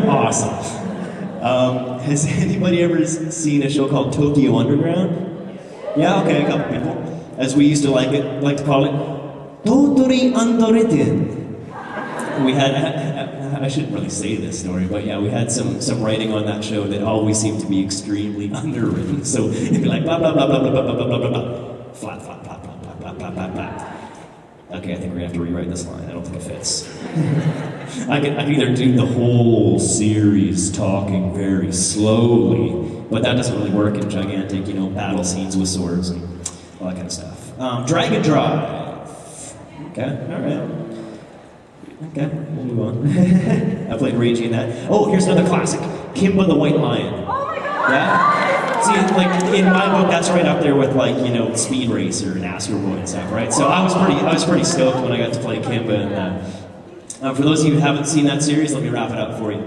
Awesome. Has anybody ever seen a show called Tokyo Underground? Yeah, okay, a couple people. As we used to like to call it, Totally Underrated. We had, I shouldn't really say this story, but yeah, we had some writing on that show that always seemed to be extremely underwritten. So it'd be like blah blah blah blah blah blah blah blah blah blah, flat flat blah blah blah blah blah blah blah. Okay, I think we're gonna have to rewrite this line. I don't think it fits. I could either do the whole series talking very slowly, but that doesn't really work in gigantic, battle scenes with swords and all that kind of stuff. Dragon Drive. Okay, all right. Okay, we'll move on. I played Raging in that. Oh, here's another classic. Kimba the White Lion. Oh my god! Yeah? See, like, in my book, that's right up there with, like, Speed Racer and Astro Boy and stuff, right? So I was pretty stoked when I got to play Kimba in that. For those of you who haven't seen that series, let me wrap it up for you.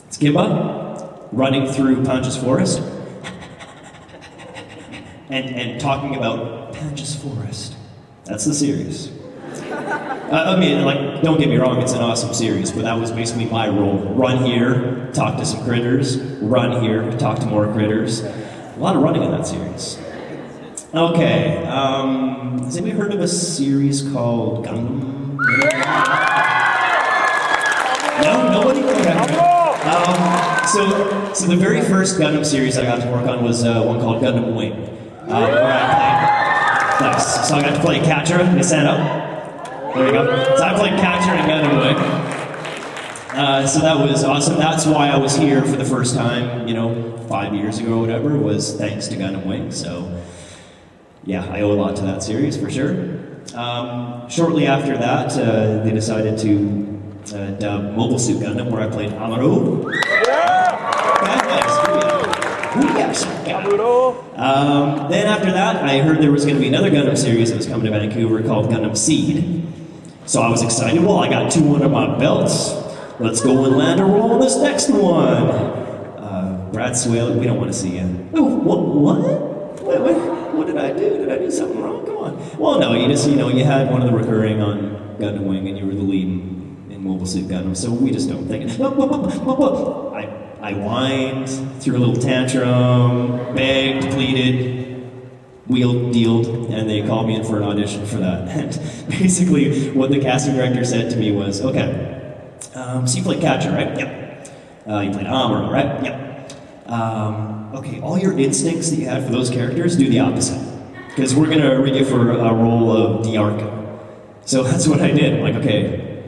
It's Kimba running through Pancha's forest and talking about Pancha's forest. That's the series. I mean, like, don't get me wrong, it's an awesome series, but that was basically my role. Run here, talk to some critters, run here, talk to more critters. A lot of running in that series. Okay, has anybody heard of a series called Gundam? No? Nobody? Okay. So the very first Gundam series I got to work on was one called Gundam Wing, where I played. Nice. So I got to play Catra and Misano. There you go. So I played Catcher and Gundam Wing. So that was awesome. That's why I was here for the first time, 5 years ago or whatever, was thanks to Gundam Wing. So, yeah, I owe a lot to that series for sure. Shortly after that, they decided to dub Mobile Suit Gundam, where I played Amuro. Then after that, I heard there was going to be another Gundam series that was coming to Vancouver called Gundam Seed. So I was excited. Well, I got 2 under my belts. Let's go and land a roll on this next one. Brad Swaile, we don't want to see you. Oh, what did I do? Did I do something wrong? Come on. Well, no, you just, you had one of the recurring on Gundam Wing and you were the lead in Mobile Suit Gundam, so we just don't think it. I whined, threw a little tantrum, begged, pleaded, wheeled, and they called me in for an audition for that. And basically, what the casting director said to me was, okay, so you played Catcher, right? Yep. You played Amuro, right? Yep. Okay, all your instincts that you had for those characters, do the opposite. Because we're going to read you for a role of Diarca. So that's what I did. I'm like, okay,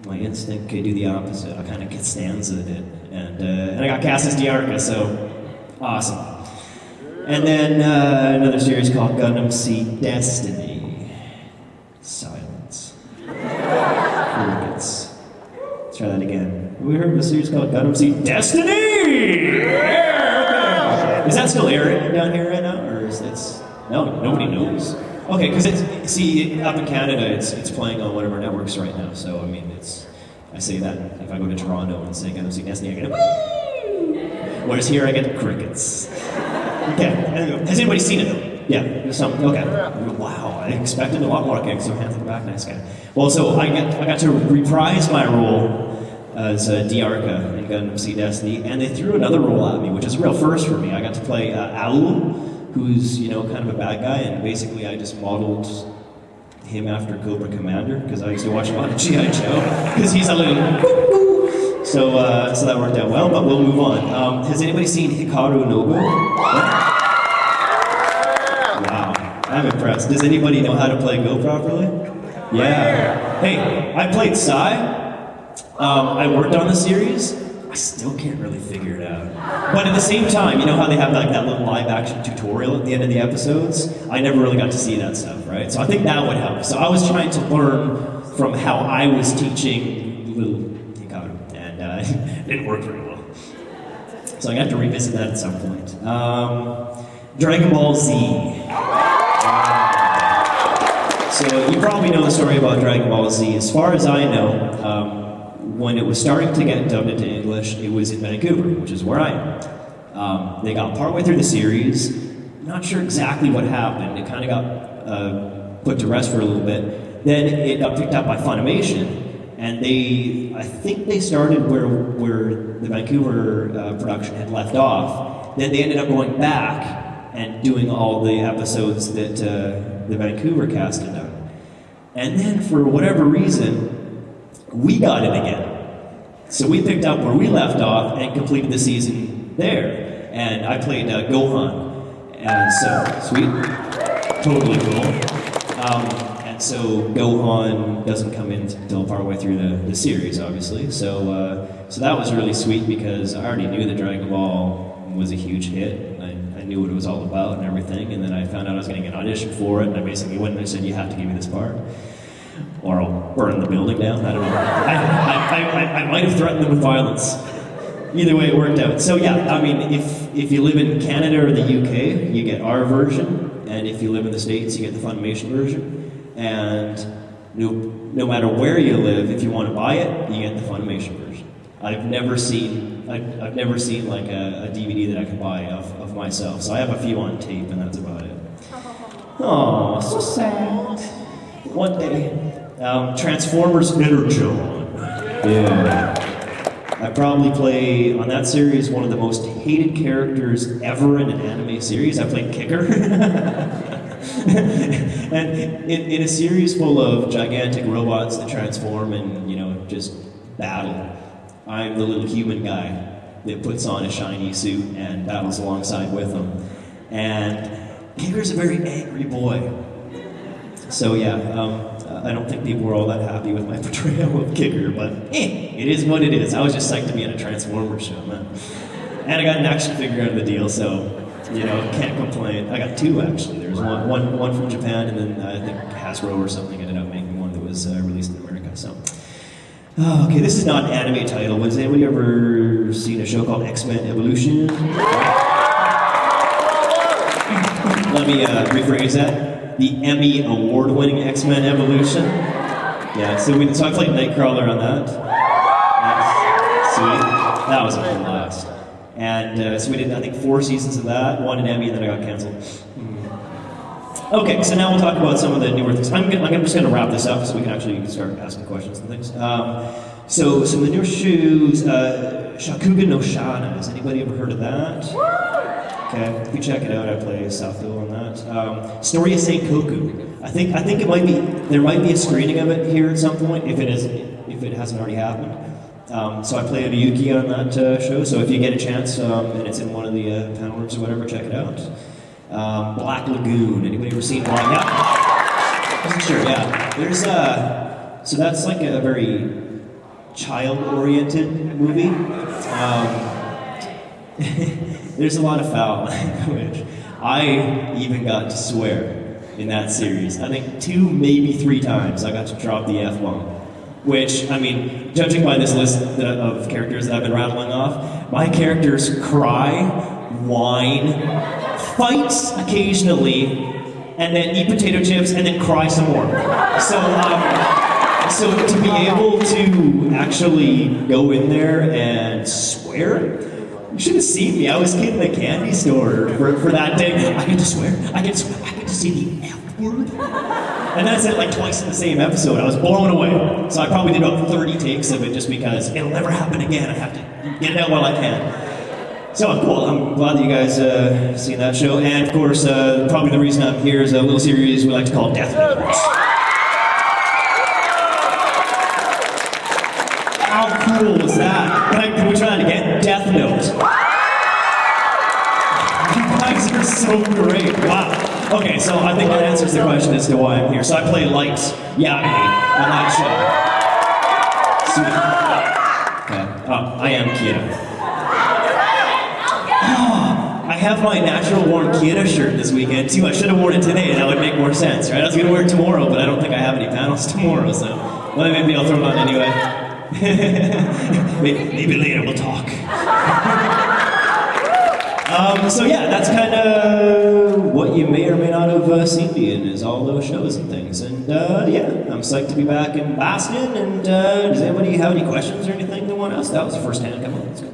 my instinct could do the opposite. I kind of get stanza it. And I got cast as Diarca, so awesome. And then another series called Gundam Seed Destiny. Silence. Crickets. Let's try that again. Have we heard of a series called Gundam Seed Destiny? Yeah! Okay. Is that still airing down here right now, or is this? No, nobody knows. Okay, because up in Canada, it's playing on one of our networks right now. So I mean, I say that if I go to Toronto and say Gundam Seed Destiny, I get woo! Whereas here I get crickets. Okay, has anybody seen it though? Yeah, there's some. Okay. Wow, I expected a lot more. Okay, so hands in the back, nice guy. Well, so I got to reprise my role as Diarca in Gundam Seed Destiny, and they threw another role at me, which is a real first for me. I got to play Aul, who's kind of a bad guy, and basically I just modeled him after Cobra Commander because I used to watch a lot of G.I. Joe because he's a little so that worked out well. But we'll move on. Has anybody seen Hikaru no Go? Wow, I'm impressed. Does anybody know how to play Go properly? Yeah. Hey, I played Sai. I worked on the series. I still can't really figure it out. But at the same time, you know how they have like that little live action tutorial at the end of the episodes? I never really got to see that stuff, right? So I think that would help. So I was trying to learn from how I was teaching little Hikaru, and it didn't work very well. So I have to revisit that at some point. Dragon Ball Z. So you probably know the story about Dragon Ball Z. As far as I know, when it was starting to get dubbed into English, it was in Vancouver, which is where I am. They got partway through the series. Not sure exactly what happened. It kind of got put to rest for a little bit. Then it got picked up by Funimation, and I think they started where the Vancouver production had left off. Then they ended up going back and doing all the episodes that the Vancouver cast had done. And then for whatever reason, we got in again. So we picked up where we left off and completed the season there. And I played Gohan. And so, sweet. Totally cool. And so Gohan doesn't come in until part way through the series, obviously. So that was really sweet because I already knew that Dragon Ball was a huge hit. I knew what it was all about and everything. And then I found out I was getting an audition for it. And I basically went and I said, you have to give me this part, or I'll burn the building down. I don't know. I might have threatened them with violence. Either way, it worked out. So yeah, I mean, if you live in Canada or the UK, you get our version, and if you live in the States, you get the Funimation version. And no matter where you live, if you want to buy it, you get the Funimation version. I've never seen like a DVD that I can buy of myself. So I have a few on tape, and that's about it. Oh, so sad. One day, Transformers Energon. Yeah. I probably play, on that series, one of the most hated characters ever in an anime series. I played Kicker. And in a series full of gigantic robots that transform and, just battle, I'm the little human guy that puts on a shiny suit and battles alongside with them. And Kicker's a very angry boy. So yeah, I don't think people were all that happy with my portrayal of Kicker, but it is what it is. I was just psyched to be in a Transformers show, man. And I got an action figure out of the deal, so, can't complain. I got two, actually. There was one from Japan, and then I think Hasbro or something ended up making one that was released in America, so. Oh, okay, this is not an anime title. Has anybody ever seen a show called X-Men Evolution? Let me rephrase that. The Emmy award-winning X-Men Evolution. Yeah, so I played Nightcrawler on that. That's sweet. That was a blast. And so we did, I think, 4 seasons of that, won an Emmy, and then I got canceled. Okay, so now we'll talk about some of the newer things. I'm just going to wrap this up so we can actually start asking questions and things. So some of the newer shows, Shakugan no Shana. Has anybody ever heard of that? Okay, if you check it out, I play Sato on that. Story of Saint Koku. I think there might be a screening of it here at some point if it hasn't already happened. So I play Ryuki on that show. So if you get a chance and it's in one of the panel rooms or whatever, check it out. Black Lagoon. Anybody ever seen Black? Yeah. Wasn't sure. Yeah. There's so that's like a very child-oriented movie. There's a lot of foul language. I even got to swear in that series. I think 2, maybe 3 times I got to drop the F-bomb. Which, I mean, judging by this list of characters that I've been rattling off, my characters cry, whine, fight occasionally, and then eat potato chips, and then cry some more. So to be able to actually go in there and swear, you should have seen me. I was in the candy store for that day. I get to swear. I get to say the F word. And then I said it like twice in the same episode. I was blown away. So I probably did about 30 takes of it just because it'll never happen again. I have to get it out while I can. So cool. I'm glad that you guys seen that show. And of course, probably the reason I'm here is a little series we like to call Death Note. How cool was that? Can we try that again? Death Note. You guys are so great. Wow. Okay, so I think that answers the question as to why I'm here. So I play Light Yagami on that show. Sweet. Okay. I am Kira. Oh, I have my natural worn Kira shirt this weekend too. I should have worn it today. That would make more sense, right? I was going to wear it tomorrow, but I don't think I have any panels tomorrow, so well, maybe I'll throw it on anyway. Maybe later we'll talk. So yeah, that's kind of what you may or may not have seen me in, is all those shows and things. And yeah, I'm psyched to be back in Boston. And does anybody have any questions or anything they want to ask? That was the first hand. Come on, let's go.